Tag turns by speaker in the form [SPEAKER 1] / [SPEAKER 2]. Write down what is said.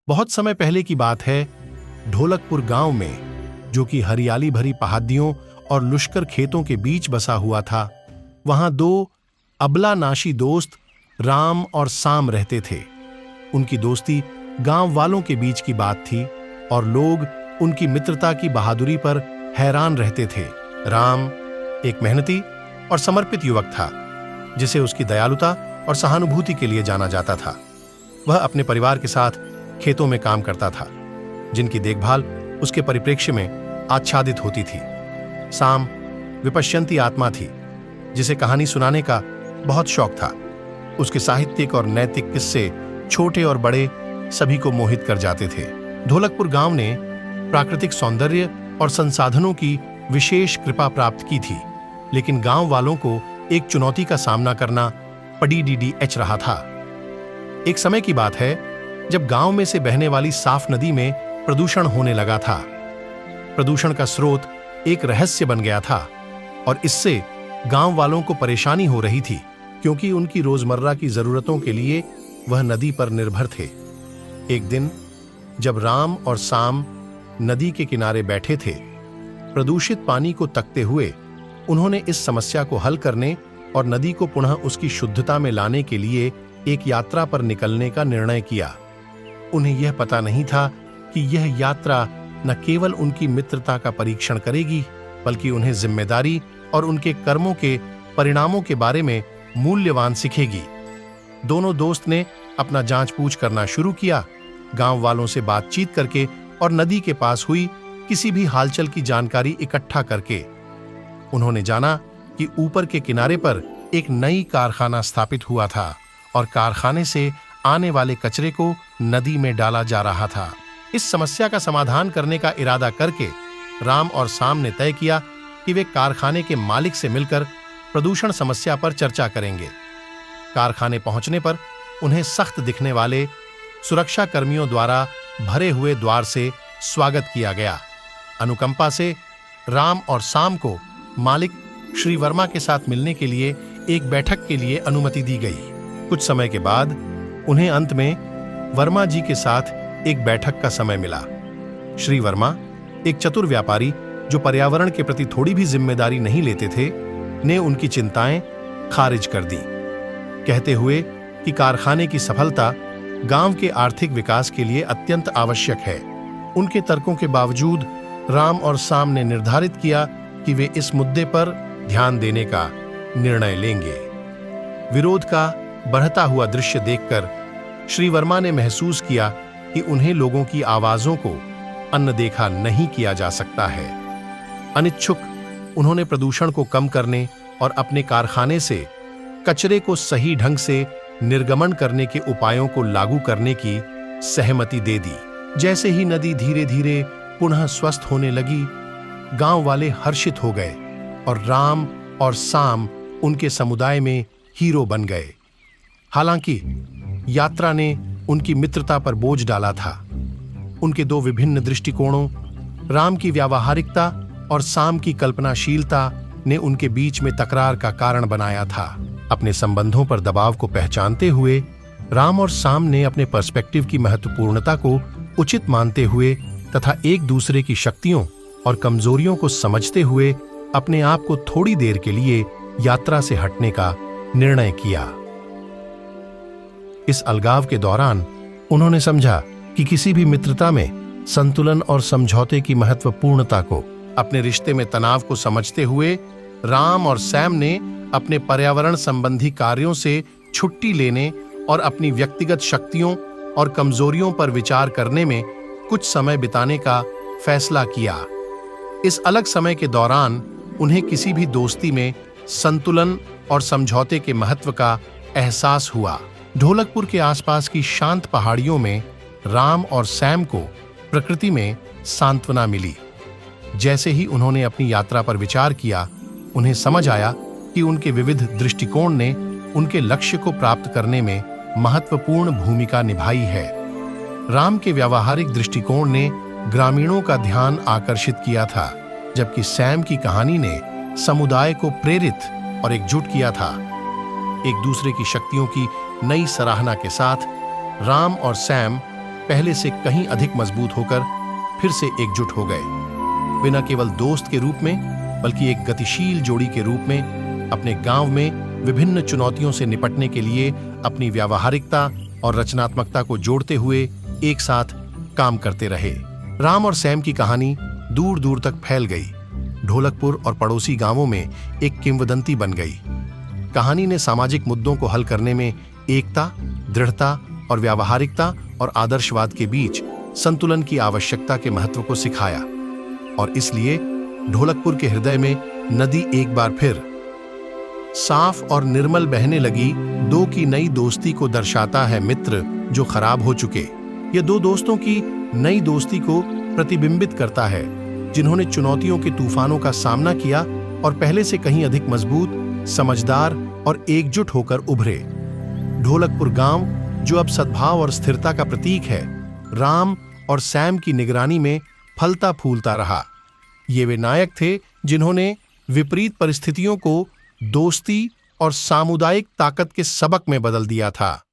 [SPEAKER 1] बहुत समय पहले की बात है। ढोलकपुर गांव में, जो कि हरियाली भरी पहाड़ियों और लुष्कर खेतों के बीच बसा हुआ था, वहां दो अबला-नाशी दोस्त राम और साम रहते थे। उनकी दोस्ती गांव वालों के बीच की बात थी और लोग उनकी मित्रता की बहादुरी पर हैरान रहते थे। राम एक मेहनती और समर्पित युवक था, जिसे उसकी दयालुता और सहानुभूति के लिए जाना जाता था। वह अपने परिवार के साथ खेतों में काम करता था, जिनकी देखभाल उसके परिप्रेक्ष्य में आच्छादित होती थी। साम विपश्यंती आत्मा थी, जिसे कहानी सुनाने का बहुत शौक था। उसके साहित्यिक और नैतिक किस्से छोटे और बड़े सभी को मोहित कर जाते थे। ढोलकपुर गांव ने प्राकृतिक सौंदर्य और संसाधनों की विशेष कृपा प्राप्त की थी, लेकिन गांव वालों को एक चुनौती का सामना करना पड़ीडीडीएच रहा था। एक समय की बात है जब गांव में से बहने वाली साफ नदी में प्रदूषण होने लगा था। प्रदूषण का स्रोत एक रहस्य बन गया था और इससे गांव वालों को परेशानी हो रही थी, क्योंकि उनकी रोजमर्रा की जरूरतों के लिए वह नदी पर निर्भर थे। एक दिन जब राम और साम नदी के किनारे बैठे थे, प्रदूषित पानी को तकते हुए उन्होंने इस समस्या को हल करने और नदी को पुनः उसकी शुद्धता में लाने के लिए एक यात्रा पर निकलने का निर्णय किया। उन्हें यह पता नहीं था कि यह यात्रा न केवल उनकी मित्रता का परीक्षण करेगी, बल्कि उन्हें जिम्मेदारी और उनके कर्मों के परिणामों के बारे में मूल्यवान सीखेगी। दोनों दोस्त ने अपना जांच पूछ करना शुरू किया, गांव वालों से बातचीत करके और नदी के पास हुई किसी भी हालचाल की जानकारी इकट्ठा करके। उन्होंने जाना कि ऊपर के किनारे पर एक नई कारखाना स्थापित हुआ था और कारखाने से आने वाले कचरे को नदी में डाला जा रहा था। इस समस्या का समाधान करने का इरादा करके राम और साम ने तय किया कि वे कारखाने के मालिक से मिलकर प्रदूषण समस्या पर चर्चा करेंगे। कारखाने पहुंचने पर उन्हें सख्त दिखने वाले सुरक्षा कर्मियों द्वारा भरे हुए द्वार से स्वागत किया गया। अनुकंपा से राम और साम को मालिक श्री वर्मा के साथ मिलने के लिए एक बैठक के लिए अनुमति दी गई। कुछ समय के बाद उन्हें अंत में वर्मा जी के साथ एक बैठक का समय मिला। श्री वर्मा, एक चतुर व्यापारी जो पर्यावरण के प्रति थोड़ी भी जिम्मेदारी नहीं लेते थे, ने उनकी चिंताएं खारिज कर दी, कहते हुए कि कारखाने की सफलता गांव के आर्थिक विकास के लिए अत्यंत आवश्यक है। उनके तर्कों के बावजूद राम और साम ने निर्धारित किया कि वे इस मुद्दे पर ध्यान देने का निर्णय लेंगे। विरोध का बढ़ता हुआ दृश्य देखकर श्री वर्मा ने महसूस किया कि उन्हें लोगों की आवाजों को अनदेखा नहीं किया जा सकता है। अनिच्छुक उन्होंने प्रदूषण को कम करने और अपने कारखाने से कचरे को सही ढंग से निर्गमन करने के उपायों को लागू करने की सहमति दे दी। जैसे ही नदी धीरे धीरे पुनः स्वस्थ होने लगी, गांव वाले हर्षित हो गए और राम और साम उनके समुदाय में हीरो बन गए। हालांकि यात्रा ने उनकी मित्रता पर बोझ डाला था। उनके दो विभिन्न दृष्टिकोणों, राम की व्यावहारिकता और साम की कल्पनाशीलता, ने उनके बीच में तकरार का कारण बनाया था। अपने संबंधों पर दबाव को पहचानते हुए राम और साम ने अपने पर्सपेक्टिव की महत्वपूर्णता को उचित मानते हुए तथा एक दूसरे की शक्तियों और कमजोरियों को समझते हुए अपने आप को थोड़ी देर के लिए यात्रा से हटने का निर्णय किया। इस अलगाव के दौरान उन्होंने समझा कि किसी भी मित्रता में संतुलन और समझौते की महत्वपूर्णता को। अपने रिश्ते में तनाव को समझते हुए राम और सैम ने अपने पर्यावरण संबंधी कार्यों से छुट्टी लेने और अपनी व्यक्तिगत शक्तियों और कमजोरियों पर विचार करने में कुछ समय बिताने का फैसला किया। इस अलग समय के दौरान उन्हें किसी भी दोस्ती में संतुलन और समझौते के महत्व का एहसास हुआ। ढोलकपुर के आसपास की शांत पहाड़ियों में राम और सैम को प्रकृति में सांत्वना मिली। जैसे ही उन्होंने अपनी यात्रा पर विचार किया, उन्हें समझ आया कि उनके विविध दृष्टिकोण ने उनके लक्ष्य को प्राप्त करने में महत्वपूर्ण भूमिका निभाई है। राम के व्यावहारिक दृष्टिकोण ने ग्रामीणों का ध्यान आकर्षित किया था, जबकि सैम की कहानी ने समुदाय को प्रेरित और एकजुट किया था। एक दूसरे की शक्तियों की नई सराहना के साथ राम और सैम पहले से कहीं अधिक मजबूत होकर फिर से एकजुट हो गए। वे न केवल दोस्त के रूप में बल्कि एक गतिशील जोड़ी के रूप में अपने गांव में विभिन्न चुनौतियों से निपटने के लिए अपनी व्यावहारिकता और रचनात्मकता को जोड़ते हुए एक साथ काम करते रहे। राम और सैम की कहानी दूर दूर तक फैल गई। ढोलकपुर और पड़ोसी गांवों में एक किंवदंती बन गई। कहानी ने सामाजिक मुद्दों को हल करने में एकता, दृढ़ता और व्यावहारिकता और आदर्शवाद के बीच संतुलन की आवश्यकता के महत्व को सिखाया। और इसलिए ढोलकपुर के हृदय में नदी एक बार फिर साफ और निर्मल बहने लगी। दो की नई दोस्ती को दर्शाता है मित्र जो खराब हो चुके। यह दो दोस्तों की नई दोस्ती को प्रतिबिंबित करता है जिन्होंने चुनौतियों के तूफानों का सामना किया और पहले से कहीं अधिक मजबूत, समझदार और एकजुट होकर उभरे। ढोलकपुर गांव जो अब सद्भाव और स्थिरता का प्रतीक है, राम और सैम की निगरानी में फलता फूलता रहा। ये वे नायक थे जिन्होंने विपरीत परिस्थितियों को दोस्ती और सामुदायिक ताकत के सबक में बदल दिया था।